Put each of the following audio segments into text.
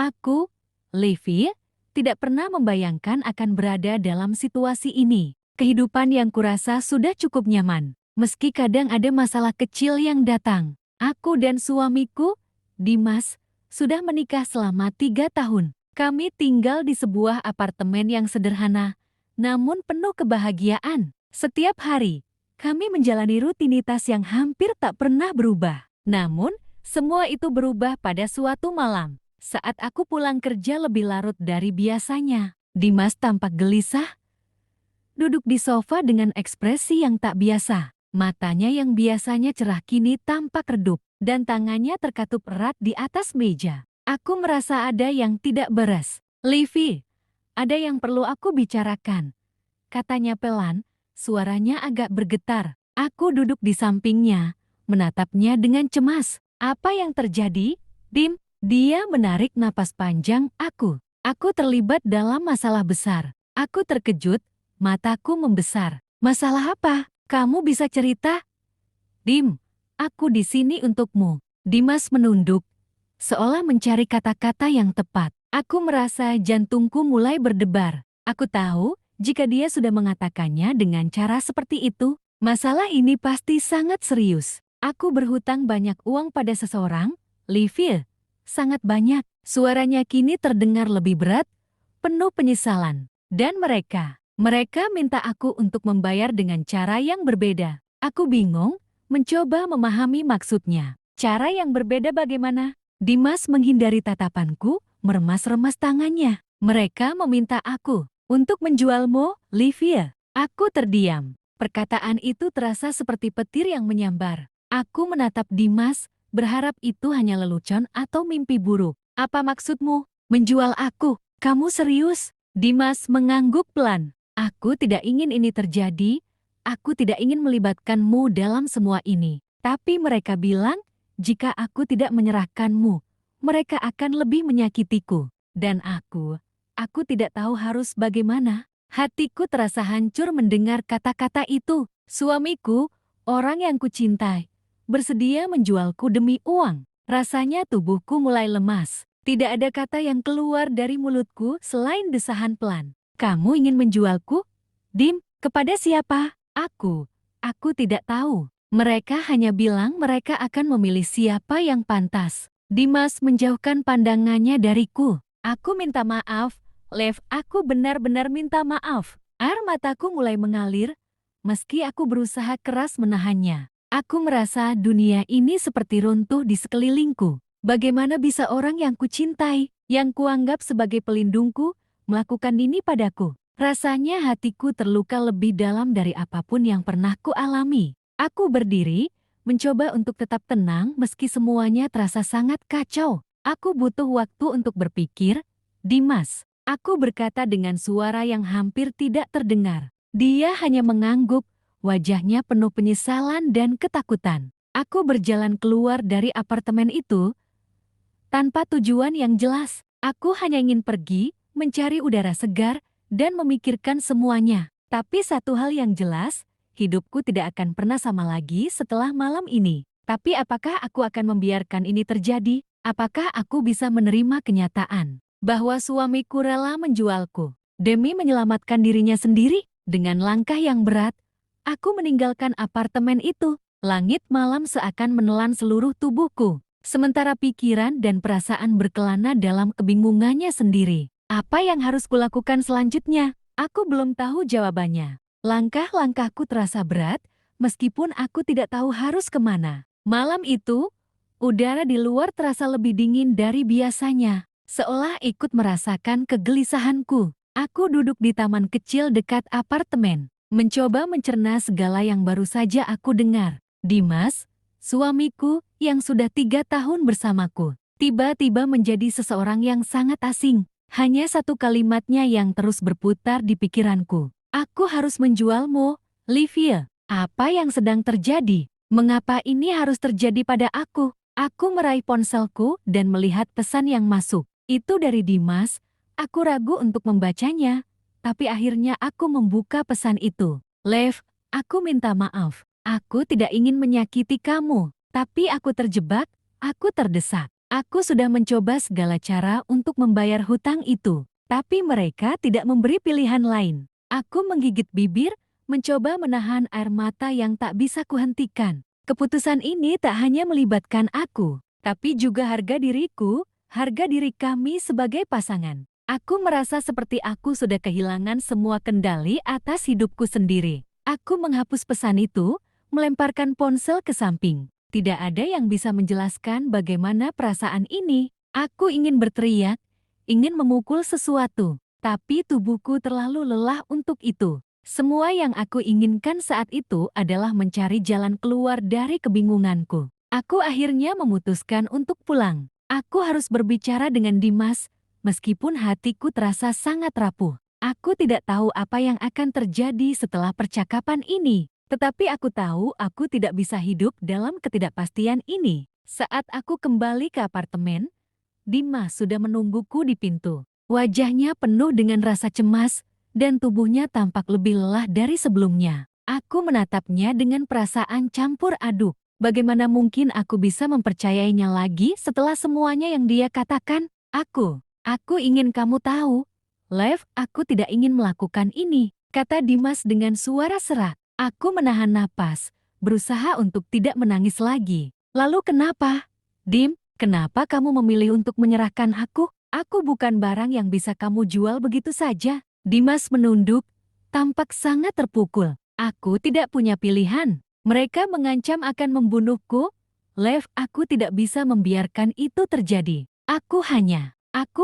Aku, Levi, tidak pernah membayangkan akan berada dalam situasi ini. Kehidupan yang kurasa sudah cukup nyaman. Meski kadang ada masalah kecil yang datang. Aku dan suamiku, Dimas, sudah menikah selama 3 tahun. Kami tinggal di sebuah apartemen yang sederhana, namun penuh kebahagiaan. Setiap hari, kami menjalani rutinitas yang hampir tak pernah berubah. Namun, semua itu berubah pada suatu malam. Saat aku pulang kerja lebih larut dari biasanya, Dimas tampak gelisah, duduk di sofa dengan ekspresi yang tak biasa. Matanya yang biasanya cerah kini tampak redup, dan tangannya terkatup erat di atas meja. Aku merasa ada yang tidak beres. "Livi, ada yang perlu aku bicarakan," katanya pelan, suaranya agak bergetar. Aku duduk di sampingnya, menatapnya dengan cemas. "Apa yang terjadi, Dim?" Dia menarik napas panjang. Aku terlibat dalam masalah besar. Aku terkejut, mataku membesar. "Masalah apa? Kamu bisa cerita?" "Dim, aku di sini untukmu." Dimas menunduk, seolah mencari kata-kata yang tepat. Aku merasa jantungku mulai berdebar. Aku tahu, jika dia sudah mengatakannya dengan cara seperti itu, masalah ini pasti sangat serius. "Aku berhutang banyak uang pada seseorang, Livi. Sangat banyak." Suaranya kini terdengar lebih berat, penuh penyesalan. "Dan mereka minta aku untuk membayar dengan cara yang berbeda." Aku bingung, mencoba memahami maksudnya. "Cara yang berbeda bagaimana?" Dimas menghindari tatapanku, meremas-remas tangannya. "Mereka meminta aku untuk menjualmu, Livia." Aku terdiam. Perkataan itu terasa seperti petir yang menyambar. Aku menatap Dimas, berharap itu hanya lelucon atau mimpi buruk. "Apa maksudmu? Menjual aku? Kamu serius?" Dimas mengangguk pelan. "Aku tidak ingin ini terjadi. Aku tidak ingin melibatkanmu dalam semua ini. Tapi mereka bilang, jika aku tidak menyerahkanmu, mereka akan lebih menyakitiku. Dan aku tidak tahu harus bagaimana." Hatiku terasa hancur mendengar kata-kata itu. Suamiku, orang yang kucintai, bersedia menjualku demi uang. Rasanya tubuhku mulai lemas. Tidak ada kata yang keluar dari mulutku selain desahan pelan. "Kamu ingin menjualku? Dim, kepada siapa?" Aku tidak tahu. Mereka hanya bilang mereka akan memilih siapa yang pantas." Dimas menjauhkan pandangannya dariku. "Aku minta maaf, Lev, aku benar-benar minta maaf." Air mataku mulai mengalir, meski aku berusaha keras menahannya. Aku merasa dunia ini seperti runtuh di sekelilingku. Bagaimana bisa orang yang kucintai, yang kuanggap sebagai pelindungku, melakukan ini padaku? Rasanya hatiku terluka lebih dalam dari apapun yang pernah kualami. Aku berdiri, mencoba untuk tetap tenang meski semuanya terasa sangat kacau. "Aku butuh waktu untuk berpikir, Dimas." Aku berkata dengan suara yang hampir tidak terdengar. Dia hanya mengangguk, wajahnya penuh penyesalan dan ketakutan. Aku berjalan keluar dari apartemen itu tanpa tujuan yang jelas. Aku hanya ingin pergi, mencari udara segar, dan memikirkan semuanya. Tapi satu hal yang jelas, hidupku tidak akan pernah sama lagi setelah malam ini. Tapi apakah aku akan membiarkan ini terjadi? Apakah aku bisa menerima kenyataan bahwa suamiku rela menjualku demi menyelamatkan dirinya sendiri? Dengan langkah yang berat, aku meninggalkan apartemen itu. Langit malam seakan menelan seluruh tubuhku. Sementara pikiran dan perasaan berkelana dalam kebingungannya sendiri. Apa yang harus kulakukan selanjutnya? Aku belum tahu jawabannya. Langkah-langkahku terasa berat, meskipun aku tidak tahu harus kemana. Malam itu, udara di luar terasa lebih dingin dari biasanya, seolah ikut merasakan kegelisahanku. Aku duduk di taman kecil dekat apartemen, mencoba mencerna segala yang baru saja aku dengar. Dimas, suamiku yang sudah 3 tahun bersamaku, tiba-tiba menjadi seseorang yang sangat asing. Hanya satu kalimatnya yang terus berputar di pikiranku. "Aku harus menjualmu, Livia." Apa yang sedang terjadi? Mengapa ini harus terjadi pada aku? Aku meraih ponselku dan melihat pesan yang masuk. Itu dari Dimas. Aku ragu untuk membacanya, tapi akhirnya aku membuka pesan itu. "Lev, aku minta maaf. Aku tidak ingin menyakiti kamu, tapi aku terjebak, aku terdesak. Aku sudah mencoba segala cara untuk membayar hutang itu, tapi mereka tidak memberi pilihan lain. Aku menggigit bibir, mencoba menahan air mata yang tak bisa kuhentikan. Keputusan ini tak hanya melibatkan aku, tapi juga harga diriku, harga diri kami sebagai pasangan. Aku merasa seperti aku sudah kehilangan semua kendali atas hidupku sendiri. Aku menghapus pesan itu, melemparkan ponsel ke samping. Tidak ada yang bisa menjelaskan bagaimana perasaan ini. Aku ingin berteriak, ingin memukul sesuatu, tapi tubuhku terlalu lelah untuk itu. Semua yang aku inginkan saat itu adalah mencari jalan keluar dari kebingunganku. Aku akhirnya memutuskan untuk pulang. Aku harus berbicara dengan Dimas, meskipun hatiku terasa sangat rapuh. Aku tidak tahu apa yang akan terjadi setelah percakapan ini. Tetapi aku tahu aku tidak bisa hidup dalam ketidakpastian ini. Saat aku kembali ke apartemen, Dimas sudah menungguku di pintu. Wajahnya penuh dengan rasa cemas, dan tubuhnya tampak lebih lelah dari sebelumnya. Aku menatapnya dengan perasaan campur aduk. Bagaimana mungkin aku bisa mempercayainya lagi setelah semuanya yang dia katakan? Aku ingin kamu tahu, Lev, aku tidak ingin melakukan ini, kata Dimas dengan suara serak. Aku menahan napas, berusaha untuk tidak menangis lagi. Lalu kenapa? Dim, kenapa kamu memilih untuk menyerahkan aku? Aku bukan barang yang bisa kamu jual begitu saja. Dimas menunduk, tampak sangat terpukul. Aku tidak punya pilihan. Mereka mengancam akan membunuhku. Lev, aku tidak bisa membiarkan itu terjadi. Aku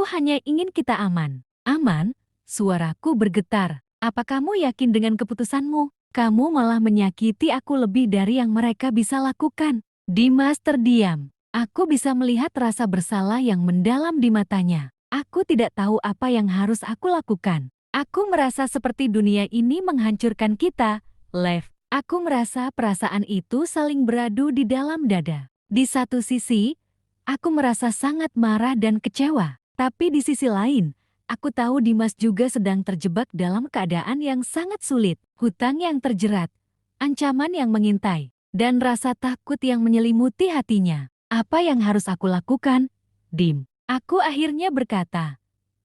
hanya ingin kita aman. Aman? Suaraku bergetar. Apa kamu yakin dengan keputusanmu? Kamu malah menyakiti aku lebih dari yang mereka bisa lakukan. Dimas terdiam. Aku bisa melihat rasa bersalah yang mendalam di matanya. Aku tidak tahu apa yang harus aku lakukan. Aku merasa seperti dunia ini menghancurkan kita, Lev. Aku merasa perasaan itu saling beradu di dalam dada. Di satu sisi, aku merasa sangat marah dan kecewa. Tapi di sisi lain, aku tahu Dimas juga sedang terjebak dalam keadaan yang sangat sulit. Hutang yang terjerat, ancaman yang mengintai, dan rasa takut yang menyelimuti hatinya. Apa yang harus aku lakukan? Dim, aku akhirnya berkata.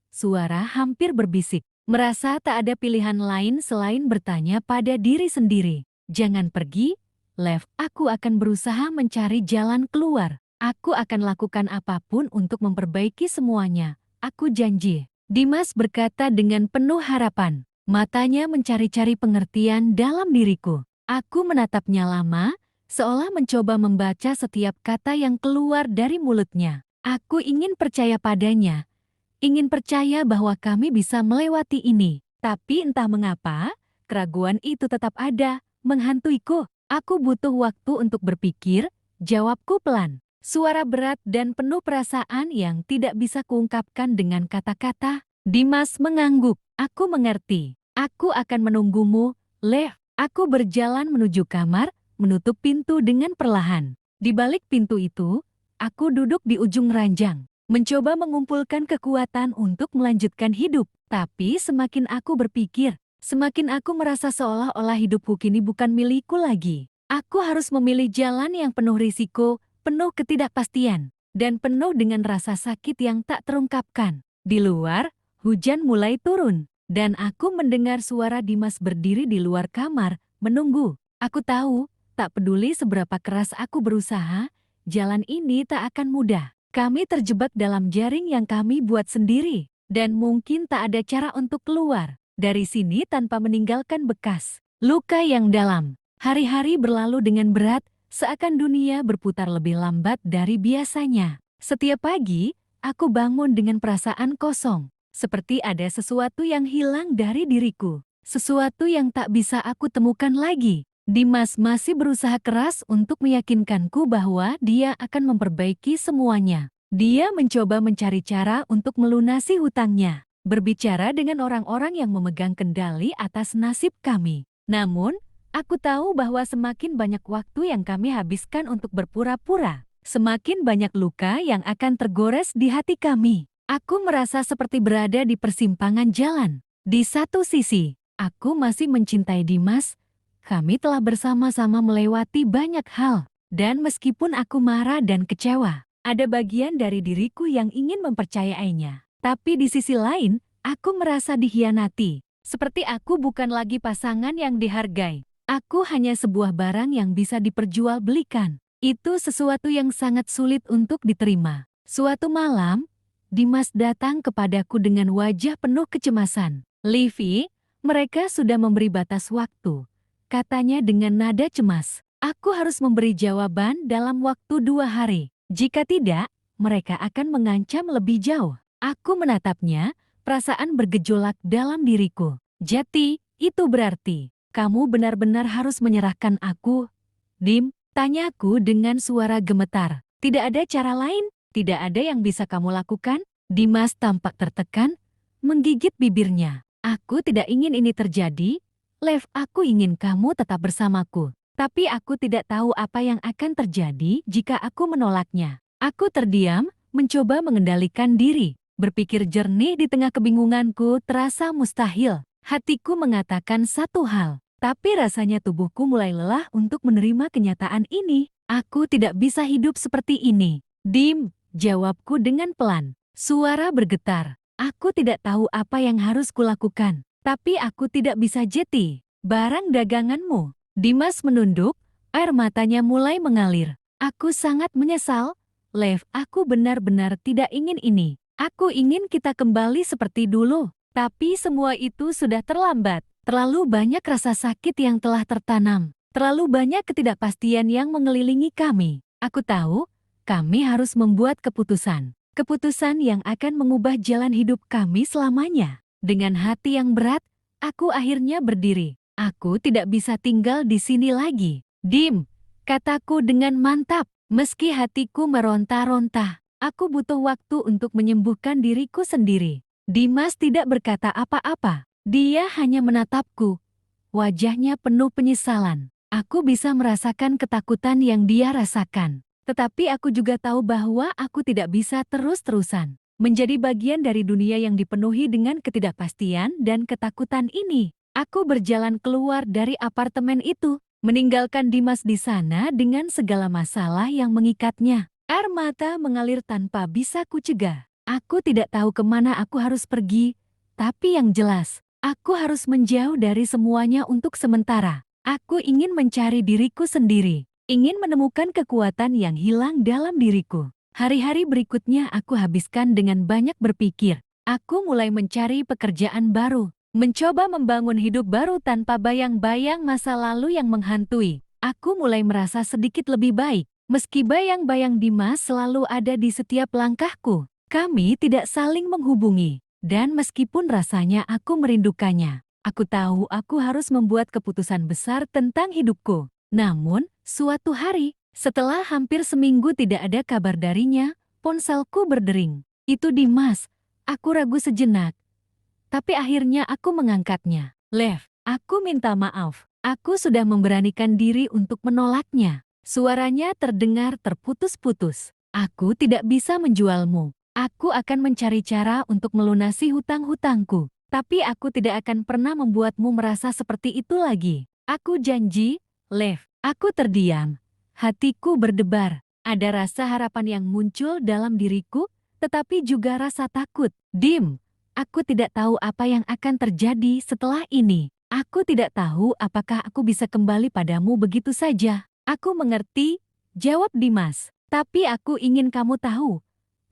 Suara hampir berbisik, merasa tak ada pilihan lain selain bertanya pada diri sendiri. Jangan pergi, Lev, aku akan berusaha mencari jalan keluar. Aku akan lakukan apapun untuk memperbaiki semuanya. Aku janji. Dimas berkata dengan penuh harapan. Matanya mencari-cari pengertian dalam diriku. Aku menatapnya lama, seolah mencoba membaca setiap kata yang keluar dari mulutnya. Aku ingin percaya padanya, ingin percaya bahwa kami bisa melewati ini. Tapi entah mengapa, keraguan itu tetap ada, menghantuiku. Aku butuh waktu untuk berpikir, jawabku pelan. Suara berat dan penuh perasaan yang tidak bisa kuungkapkan dengan kata-kata. Dimas mengangguk. Aku mengerti. Aku akan menunggumu, Lev. Aku berjalan menuju kamar, menutup pintu dengan perlahan. Di balik pintu itu, aku duduk di ujung ranjang, mencoba mengumpulkan kekuatan untuk melanjutkan hidup. Tapi semakin aku berpikir, semakin aku merasa seolah-olah hidupku kini bukan milikku lagi. Aku harus memilih jalan yang penuh risiko, penuh ketidakpastian, dan penuh dengan rasa sakit yang tak terungkapkan. Di luar, hujan mulai turun, dan aku mendengar suara Dimas berdiri di luar kamar, menunggu. Aku tahu, tak peduli seberapa keras aku berusaha, jalan ini tak akan mudah. Kami terjebak dalam jaring yang kami buat sendiri, dan mungkin tak ada cara untuk keluar dari sini tanpa meninggalkan bekas luka yang dalam. Hari-hari berlalu dengan berat, seakan dunia berputar lebih lambat dari biasanya. Setiap pagi, aku bangun dengan perasaan kosong. Seperti ada sesuatu yang hilang dari diriku. Sesuatu yang tak bisa aku temukan lagi. Dimas masih berusaha keras untuk meyakinkanku bahwa dia akan memperbaiki semuanya. Dia mencoba mencari cara untuk melunasi hutangnya. Berbicara dengan orang-orang yang memegang kendali atas nasib kami. Namun, aku tahu bahwa semakin banyak waktu yang kami habiskan untuk berpura-pura, semakin banyak luka yang akan tergores di hati kami. Aku merasa seperti berada di persimpangan jalan. Di satu sisi, aku masih mencintai Dimas. Kami telah bersama-sama melewati banyak hal. Dan meskipun aku marah dan kecewa, Ada bagian dari diriku yang ingin mempercayainya. Tapi di sisi lain, aku merasa dikhianati. Seperti aku bukan lagi pasangan yang dihargai. Aku hanya sebuah barang yang bisa diperjualbelikan. Itu sesuatu yang sangat sulit untuk diterima. Suatu malam, Dimas datang kepadaku dengan wajah penuh kecemasan. "Livi, mereka sudah memberi batas waktu," katanya dengan nada cemas. "Aku harus memberi jawaban dalam waktu 2 hari. Jika tidak, mereka akan mengancam lebih jauh." Aku menatapnya, perasaan bergejolak dalam diriku. "Jadi, itu berarti kamu benar-benar harus menyerahkan aku, Dim?" Tanyaku dengan suara gemetar. "Tidak ada cara lain? Tidak ada yang bisa kamu lakukan?" Dimas tampak tertekan, menggigit bibirnya. "Aku tidak ingin ini terjadi, Lev. Aku ingin kamu tetap bersamaku. Tapi aku tidak tahu apa yang akan terjadi jika aku menolaknya." Aku terdiam, mencoba mengendalikan diri. Berpikir jernih di tengah kebingunganku terasa mustahil. Hatiku mengatakan satu hal, tapi rasanya tubuhku mulai lelah untuk menerima kenyataan ini. "Aku tidak bisa hidup seperti ini, Dim," jawabku dengan pelan. Suara bergetar. "Aku tidak tahu apa yang harus kulakukan, tapi aku tidak bisa jeti barang daganganmu." Dimas menunduk, air matanya mulai mengalir. "Aku sangat menyesal, Lev. Aku benar-benar tidak ingin ini. Aku ingin kita kembali seperti dulu. Tapi semua itu sudah terlambat. Terlalu banyak rasa sakit yang telah tertanam. Terlalu banyak ketidakpastian yang mengelilingi kami. Aku tahu, kami harus membuat keputusan. Keputusan yang akan mengubah jalan hidup kami selamanya." Dengan hati yang berat, aku akhirnya berdiri. "Aku tidak bisa tinggal di sini lagi, Dim," kataku dengan mantap. Meski hatiku meronta-ronta, aku butuh waktu untuk menyembuhkan diriku sendiri. Dimas tidak berkata apa-apa. Dia hanya menatapku. Wajahnya penuh penyesalan. Aku bisa merasakan ketakutan yang dia rasakan. Tetapi aku juga tahu bahwa aku tidak bisa terus-terusan menjadi bagian dari dunia yang dipenuhi dengan ketidakpastian dan ketakutan ini. Aku berjalan keluar dari apartemen itu, meninggalkan Dimas di sana dengan segala masalah yang mengikatnya. Air mata mengalir tanpa bisa kucegah. Aku tidak tahu kemana aku harus pergi, tapi yang jelas, aku harus menjauh dari semuanya untuk sementara. Aku ingin mencari diriku sendiri, ingin menemukan kekuatan yang hilang dalam diriku. Hari-hari berikutnya aku habiskan dengan banyak berpikir. Aku mulai mencari pekerjaan baru, mencoba membangun hidup baru tanpa bayang-bayang masa lalu yang menghantui. Aku mulai merasa sedikit lebih baik, meski bayang-bayang Dimas selalu ada di setiap langkahku. Kami tidak saling menghubungi, dan meskipun rasanya aku merindukannya, aku tahu aku harus membuat keputusan besar tentang hidupku. Namun, suatu hari, setelah hampir seminggu tidak ada kabar darinya, ponselku berdering. "Itu Dimas." Aku ragu sejenak, tapi akhirnya aku mengangkatnya. "Lev, aku minta maaf. Aku sudah memberanikan diri untuk menolaknya." Suaranya terdengar terputus-putus. "Aku tidak bisa menjualmu. Aku akan mencari cara untuk melunasi hutang-hutangku. Tapi aku tidak akan pernah membuatmu merasa seperti itu lagi. Aku janji, Lev." Aku terdiam. Hatiku berdebar. Ada rasa harapan yang muncul dalam diriku, tetapi juga rasa takut. "Dim, aku tidak tahu apa yang akan terjadi setelah ini. Aku tidak tahu apakah aku bisa kembali padamu begitu saja." "Aku mengerti," jawab Dimas. "Tapi aku ingin kamu tahu,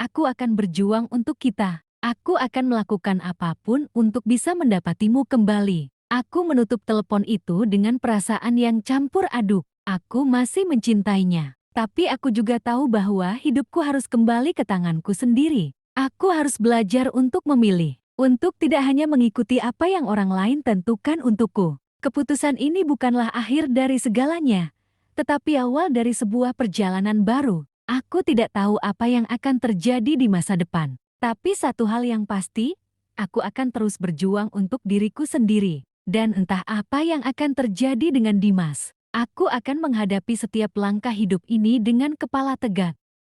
aku akan berjuang untuk kita. Aku akan melakukan apapun untuk bisa mendapatimu kembali." Aku menutup telepon itu dengan perasaan yang campur aduk. Aku masih mencintainya, tapi aku juga tahu bahwa hidupku harus kembali ke tanganku sendiri. Aku harus belajar untuk memilih, untuk tidak hanya mengikuti apa yang orang lain tentukan untukku. Keputusan ini bukanlah akhir dari segalanya, tetapi awal dari sebuah perjalanan baru. Aku tidak tahu apa yang akan terjadi di masa depan, tapi satu hal yang pasti, aku akan terus berjuang untuk diriku sendiri. Dan entah apa yang akan terjadi dengan Dimas, aku akan menghadapi setiap langkah hidup ini dengan kepala tegak.